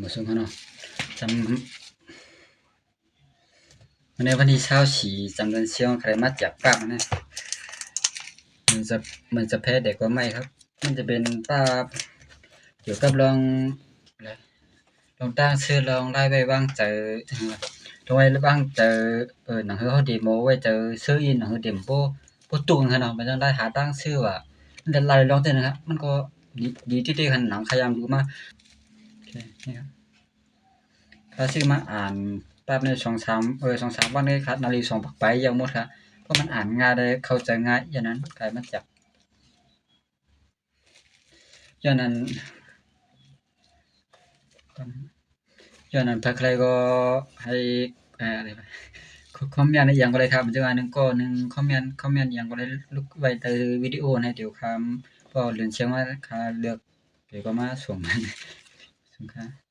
มาส่งเขาเนาะจำในวันที่24จำเดือนเชียวใครมาจากปากนะมันจะแพ้เด็กกว่าไม่ครับ มันจะเป็นภาพเกี่ยวกับลองอะไรลองตั้งชื่อลองไล่ไว้บ้างเจอลองไว้บ้างเจอหนังเฮาเดโมไว้เจอชื่ออินหนังเฮาเดโมบ่ตุงหั่นเนาะมันจังได้หาตั้งชื่อว่ามันจะไล่ลองเท่านั้นครับมันก็ดีที่ได้หันหนังพยายามดูมาโอเคนี่ครับ ถ้าซื้อมาอ่านแป๊บใน2-3วันเลยครับนาฬิ2ปักไปยังหมดครับเพราะมันอ่านง่ายเลยเข้าใจง่ายอย่างนั้นกลายมาจากอย่างนั้นอย่างนั้นถ้าใครก็ให้อะไรวะคอมเมนต์อหยังก็ได้ครับจังว่าหนึ่งก็หนึ่งคอมเมนต์อหยังก็ได้ลุกไว้ใต้วิดีโอให้เดี๋ยวคำพอเรียนเชียงว่าค่าเลือกเดี๋ยวก็มาส่งส่งครับ